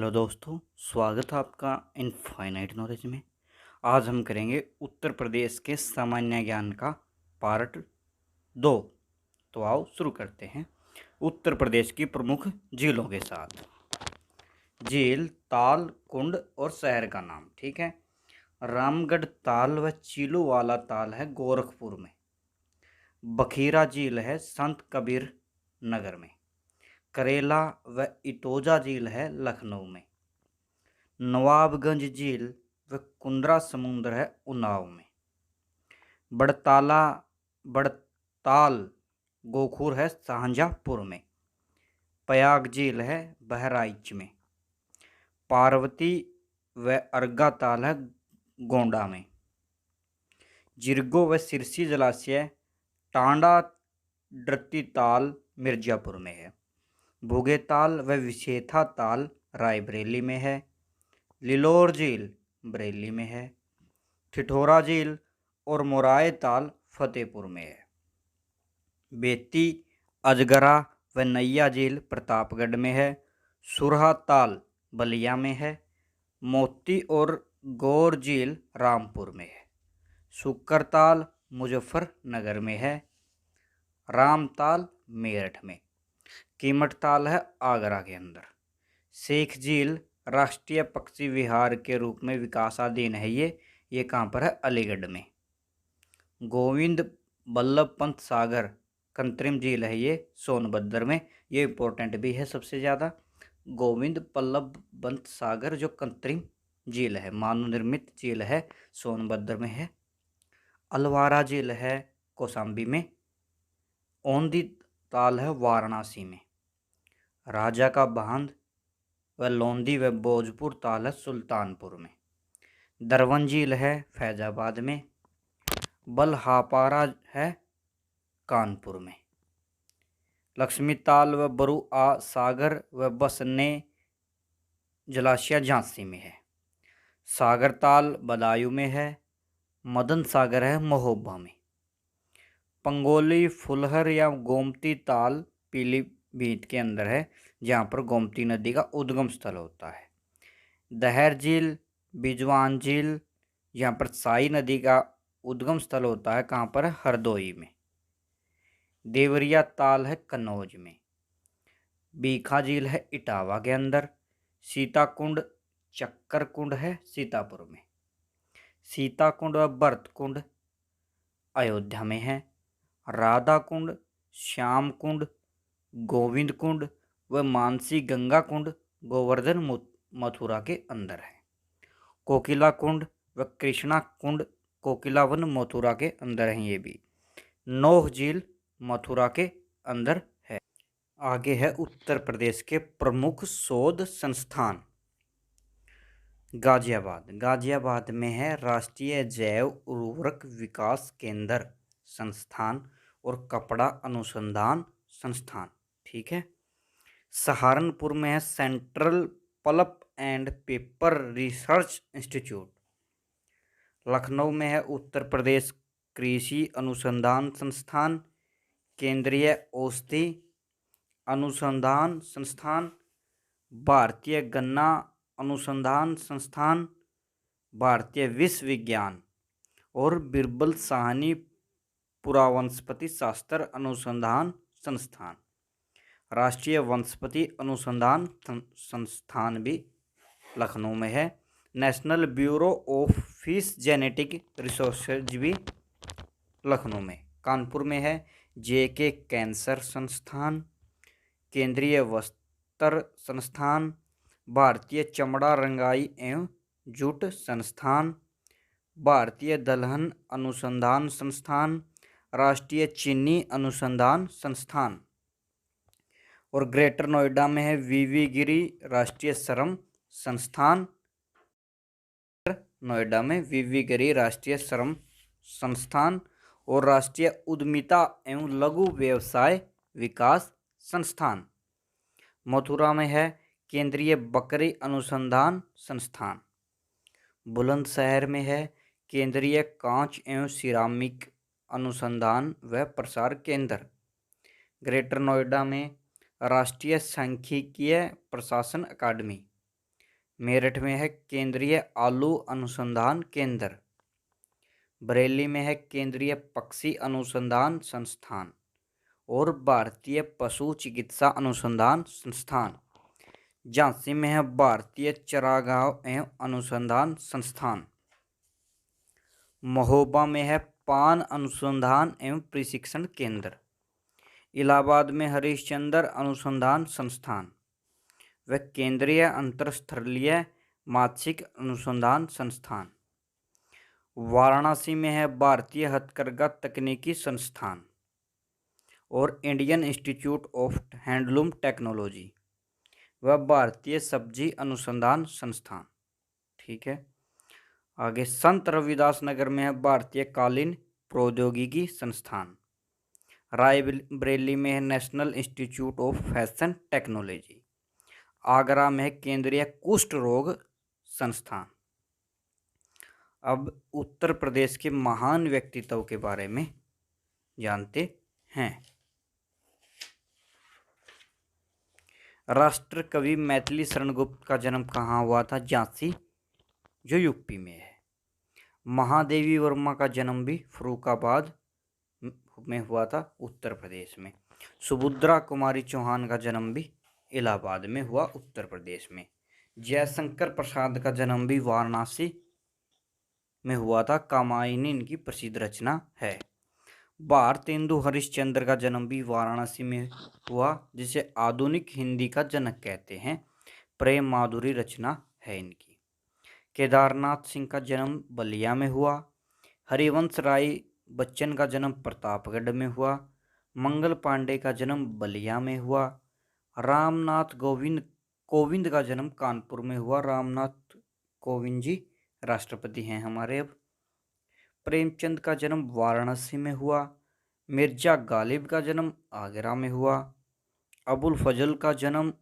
Hello दोस्तों, स्वागत है आपका इनफाइनाइट नॉलेज में। आज हम करेंगे उत्तर प्रदेश के सामान्य ज्ञान का पार्ट 2। तो आओ शुरू करते हैं उत्तर प्रदेश की प्रमुख झीलों के साथ। झील, ताल, कुंड और शहर का नाम। ठीक है। रामगढ़ ताल व चीलू वाला ताल है गोरखपुर में। बखीरा झील है संत कबीर नगर में। करेला व इटोजा झील है लखनऊ में। नवाबगंज झील व कुंद्रा समुद्र है उन्नाव में। बड़ताल गोखूर है शाहजहाँपुर में। प्रयाग झील है बहराइच में। पार्वती व अर्गा ताल है गोंडा में। जिरगो व सिरसी जलाशय टांडा ड्रती ताल मिर्जापुर में है। भुगे ताल व विशेथा ताल रायबरेली में है। लिलोर झील बरेली में है। ठिठोरा झील और मोराए ताल फतेहपुर में है। बेती, अजगरा व नैया झील प्रतापगढ़ में है। सुरहा ताल बलिया में है। मोती और गौर झील रामपुर में है। सुक्कर ताल मुजफ्फरनगर में है। रामताल मेरठ में। कीमठ ताल है आगरा के अंदर। शेख झील राष्ट्रीय पक्षी विहार के रूप में विकासाधीन है। ये कहाँ पर है? अलीगढ़ में। गोविंद बल्लभ पंत सागर कृत्रिम झील है ये सोनभद्र में। ये इम्पोर्टेंट भी है सबसे ज़्यादा। गोविंद बल्लभ पंत सागर जो कृत्रिम झील है, मानव निर्मित झील है, सोनभद्र में है। अलवारा झील है कौशाम्बी में। औंधी ताल है वाराणसी में। राजा का बांध व लोंदी व भोजपुर ताल है सुल्तानपुर में। दरवन झील है फैजाबाद में। बलहापारा है कानपुर में। लक्ष्मी ताल व बरुआ सागर व बसने जलाशय झांसी में है। सागर ताल बदायूं में है। मदन सागर है महोबा में। पंगोली फुलहर या गोमती ताल पीलीभीत के अंदर है, जहाँ पर गोमती नदी का उद्गम स्थल होता है। दहर झील बिजवान झील, यहाँ पर साई नदी का उद्गम स्थल होता है, कहाँ पर? हरदोई में। देवरिया ताल है कन्नौज में। बीखा झील है इटावा के अंदर। सीता कुंड चक्कर कुंड है सीतापुर में। सीता कुंड व भरत कुंड अयोध्या में है। राधा कुंड, श्याम कुंड, गोविंद कुंड व मानसी गंगा कुंड गोवर्धन मथुरा के अंदर है। कोकिला कुंड व कृष्णा कुंड कोकिलावन मथुरा के अंदर हैं। ये भी नौह झील मथुरा के अंदर है। आगे है उत्तर प्रदेश के प्रमुख शोध संस्थान। गाजियाबाद में है राष्ट्रीय जैव उर्वरक विकास केंद्र संस्थान और कपड़ा अनुसंधान संस्थान। ठीक है। सहारनपुर में है central pulp and paper research institute. Lucknow में है उत्तर प्रदेश कृषि अनुसंधान संस्थान, केंद्रीय औषधि अनुसंधान संस्थान, भारतीय गन्ना अनुसंधान संस्थान, भारतीय विश्वविज्ञान और बिरबल साहनी पुरावनस्पति शास्त्र अनुसंधान संस्थान। राष्ट्रीय वनस्पति अनुसंधान संस्थान भी लखनऊ में है। National bureau of fish genetic resources भी लखनऊ में। कानपुर में है जेके कैंसर संस्थान, केंद्रीय वस्त्र संस्थान, भारतीय चमड़ा रंगाई एवं जूट संस्थान, भारतीय दलहन अनुसंधान संस्थान, राष्ट्रीय चीनी अनुसंधान संस्थान। और ग्रेटर नोएडा में है वीवी गिरी राष्ट्रीय श्रम संस्थान। नोएडा में वीवी गिरी राष्ट्रीय श्रम संस्थान और राष्ट्रीय उद्यमिता एवं लघु व्यवसाय विकास संस्थान। मथुरा में है केंद्रीय बकरी अनुसंधान संस्थान। बुलंदशहर में है केंद्रीय कांच एवं सिरामिक अनुसंधान व प्रसार केंद्र। ग्रेटर नोएडा में राष्ट्रीय सांख्यिकीय प्रशासन अकादमी। मेरठ में है केंद्रीय आलू अनुसंधान केंद्र। बरेली में है केंद्रीय पक्षी अनुसंधान संस्थान और भारतीय पशु चिकित्सा अनुसंधान संस्थान। झांसी में है भारतीय चारागाह एवं अनुसंधान संस्थान। महोबा में है पान अनुसंधान एवं प्रशिक्षण केंद्र। इलाहाबाद में हरिश्चंद्र अनुसंधान संस्थान व केंद्रीय अंतरस्थलीय मात्स्यिक अनुसंधान संस्थान। वाराणसी में है भारतीय हथकरघा तकनीकी संस्थान और Indian institute of handloom technology व भारतीय सब्जी अनुसंधान संस्थान। ठीक है, आगे संत रविदास नगर में है भारतीय कालीन प्रौद्योगिकी संस्थान। रायबरेली में है national institute of fashion technology. Agra में है केंद्रीय कुष्ठ रोग संस्थान। अब उत्तर प्रदेश के महान व्यक्तित्व के बारे में जानते हैं। राष्ट्र कवि मैथिली शरण गुप्त का जन्म कहाँ हुआ था? झांसी, जो यूपी में है। महादेवी वर्मा का जन्म भी फर्रुखाबाद में हुआ था, उत्तर प्रदेश में। सुभद्रा कुमारी चौहान का जन्म भी इलाहाबाद में हुआ, उत्तर प्रदेश में। जयशंकर प्रसाद का जन्म भी वाराणसी में हुआ था। कामायनी इनकी प्रसिद्ध रचना है। भारतेंदु हरिश्चंद्र का जन्म भी वाराणसी में हुआ, जिसे आधुनिक हिंदी का जनक कहते हैं। प्रेम माधुरी रचना है इनकी। केदारनाथ सिंह का जन्म बलिया में हुआ। हरिवंश राय बच्चन का जन्म प्रतापगढ़ में हुआ। मंगल पांडे का जन्म बलिया में हुआ। रामनाथ कोविंद का जन्म कानपुर में हुआ। रामनाथ कोविंद जी राष्ट्रपति हैं हमारे अब। प्रेमचंद का जन्म वाराणसी में हुआ। मिर्जा गालिब का जन्म आगरा में हुआ। अबुल फजल का जन्म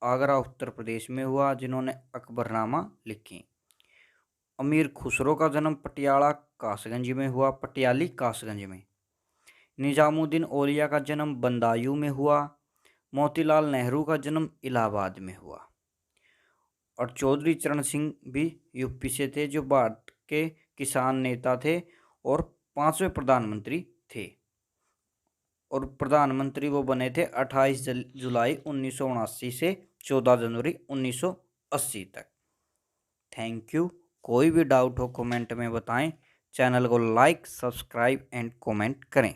आगरा उत्तर प्रदेश में हुआ, जिन्होंने अकबरनामा लिखी। अमीर खुसरो का जन्म पटियाला कासगंज में हुआ, पटियाली कासगंज में। निजामुद्दीन औलिया का जन्म बंदायूं में हुआ। मोतीलाल नेहरू का जन्म इलाहाबाद में हुआ। और चौधरी चरण सिंह भी यूपी से थे, जो भारत के किसान नेता थे और 5वें प्रधानमंत्री थे। और प्रधानमंत्री वो बने थे 28 जुलाई 1979 से 14 जनवरी 1980 तक। Thank you. कोई भी डाउट हो कमेंट में बताएं। चैनल को लाइक, सब्सक्राइब एंड कमेंट करें।